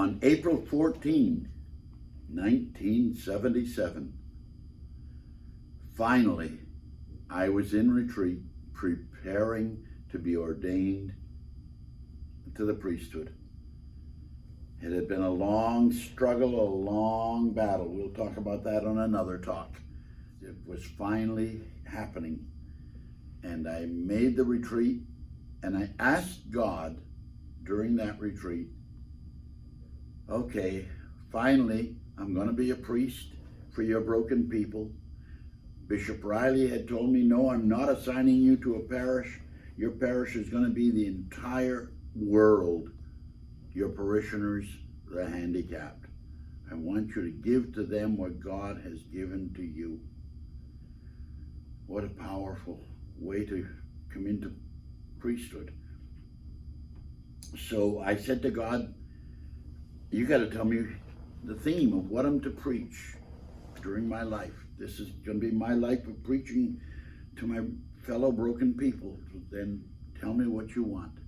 On April 14, 1977, finally, I was in retreat preparing to be ordained to the priesthood. It had been a long struggle, a long battle. We'll talk about that on another talk. It was finally happening. And I made the retreat, and I asked God during that retreat, okay, finally, I'm going to be a priest for your broken people. Bishop Riley had told me, no, I'm not assigning you to a parish. Your parish is going to be the entire world. Your parishioners, the handicapped. I want you to give to them what God has given to you. What a powerful way to come into priesthood. So I said to God, you got to tell me the theme of what I'm to preach during my life. This is going to be my life of preaching to my fellow broken people. Then tell me what you want.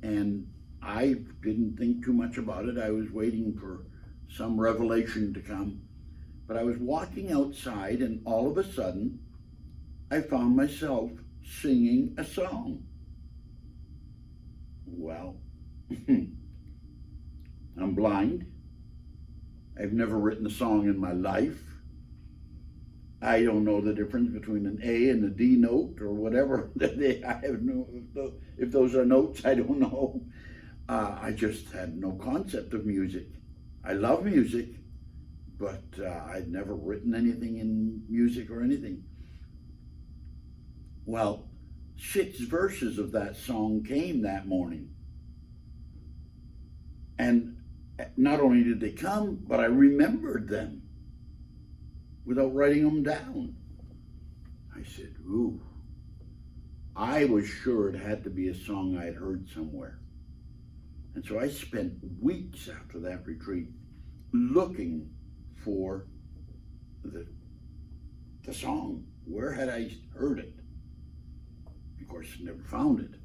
And I didn't think too much about it. I was waiting for some revelation to come. But I was walking outside, and all of a sudden, I found myself singing a song. Well, I'm blind. I've never written a song in my life. I don't know the difference between an A and a D note or whatever. I have no, if those are notes, I don't know. I just had no concept of music. I love music, but I'd never written anything in music or anything. Well, 6 verses of that song came that morning. And not only did they come, but I remembered them without writing them down. I said, ooh. I was sure it had to be a song I'd heard somewhere. And so I spent weeks after that retreat looking for the song. Where had I heard it? Of course, never found it.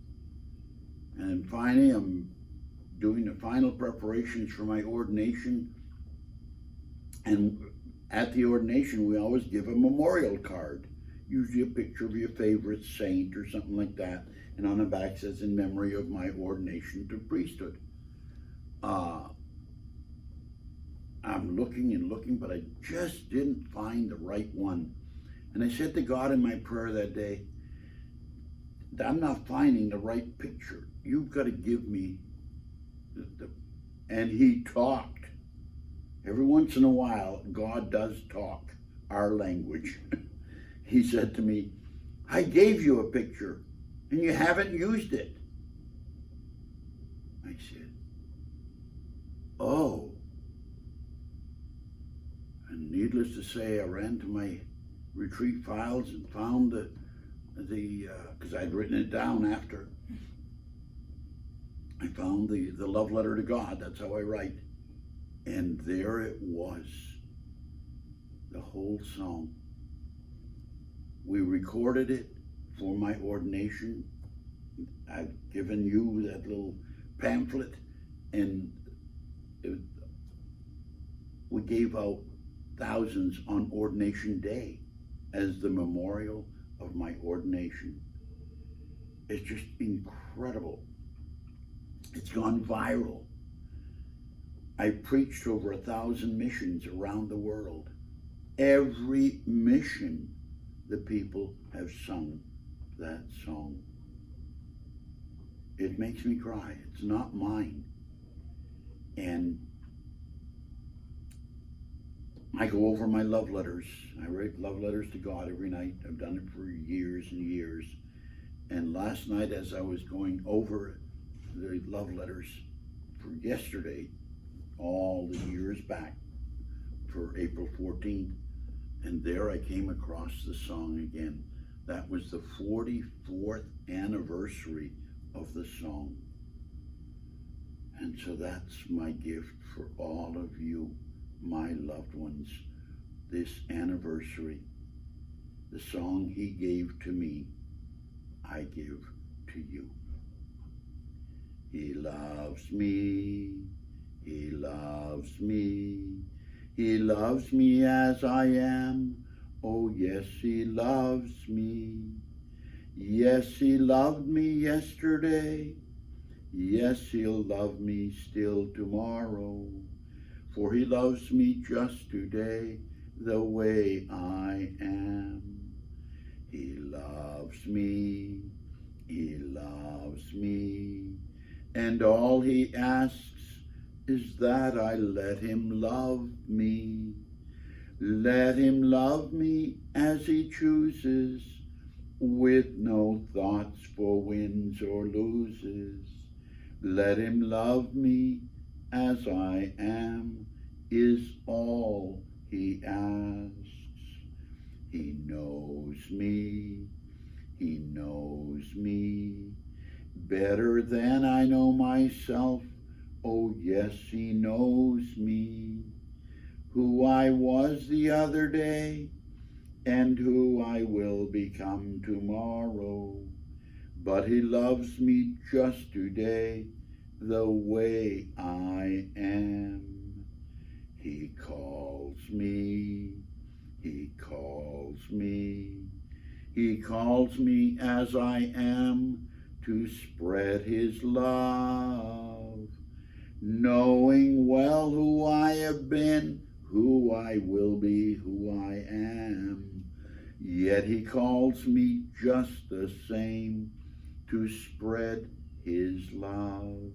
And finally, I'm doing the final preparations for my ordination. And at the ordination, we always give a memorial card, usually a picture of your favorite saint or something like that. And on the back says, in memory of my ordination to priesthood. I'm looking and looking, but I just didn't find the right one. And I said to God in my prayer that day, I'm not finding the right picture. You've got to give me and he talked. Every once in a while, God does talk our language. He said to me, I gave you a picture and you haven't used it. I said, oh. And needless to say, I ran to my retreat files and found the because I'd written it down after. I found the love letter to God. That's how I write. And there it was, the whole song. We recorded it for my ordination. I've given you that little pamphlet, and we gave out thousands on ordination day as the memorial of my ordination. It's just incredible. It's gone viral. I preached over 1,000 missions around the world. Every mission, the people have sung that song. It makes me cry. It's not mine. And I go over my love letters. I write love letters to God every night. I've done it for years and years. And last night, as I was going over the love letters for yesterday, all the years back for April 14th, and there I came across the song again. That was the 44th anniversary of the song. And so that's my gift for all of you, my loved ones, this anniversary. The song he gave to me, I give to you. He loves me, He loves me. He loves me as I am. Oh, yes, he loves me. Yes, he loved me yesterday. Yes, he'll love me still tomorrow. For he loves me just today, the way I am. He loves me. He loves me. And all he asks is that I let him love me. Let him love me as he chooses, with no thoughts for wins or loses. Let him love me as I am, is all he asks. He knows me. He knows me better than I know myself. Oh, yes, he knows me. Who I was the other day and who I will become tomorrow. But he loves me just today, the way I am. He calls me. He calls me. He calls me as I am to spread his love, knowing well who I have been, who I will be, who I am. Yet he calls me just the same to spread his love.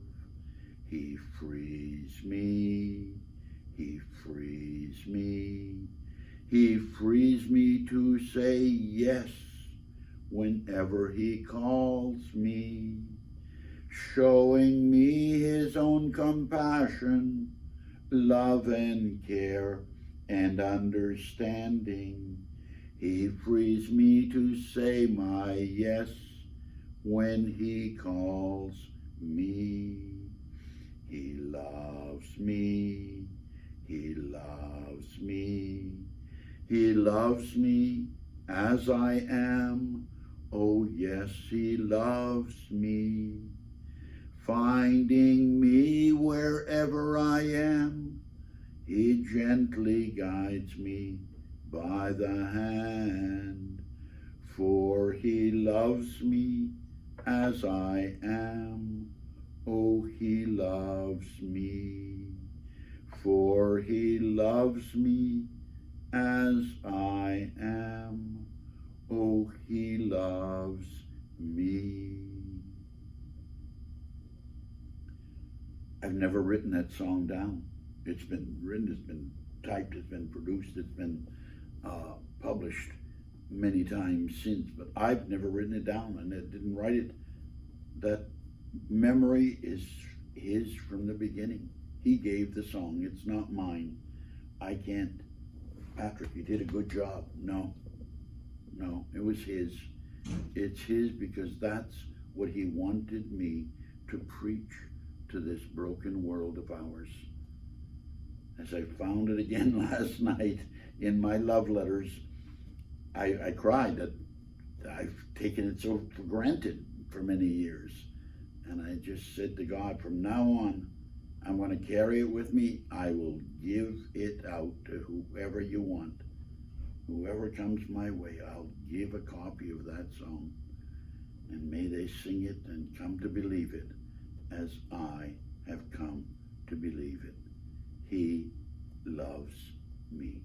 He frees me. He frees me. He frees me to say yes whenever he calls me, showing me his own compassion, love and care and understanding. He frees me to say my yes when he calls me. He loves me. He loves me. He loves me as I am. Oh, yes, he loves me. Finding me wherever I am, he gently guides me by the hand. For he loves me as I am. Oh, he loves me. For he loves me as I am. Oh, he loves me. I've never written that song down. It's been written, it's been typed, it's been produced, it's been published many times since, but I've never written it down and I didn't write it. That memory is his from the beginning. He gave the song, it's not mine. I can't. Patrick, you did a good job. No, it was his. It's his because that's what he wanted me to preach to this broken world of ours. As I found it again last night in my love letters, I cried that I've taken it so for granted for many years. And I just said to God, from now on, I'm going to carry it with me. I will give it out to whoever you want. Whoever comes my way, I'll give a copy of that song. And may they sing it and come to believe it as I have come to believe it. He loves me.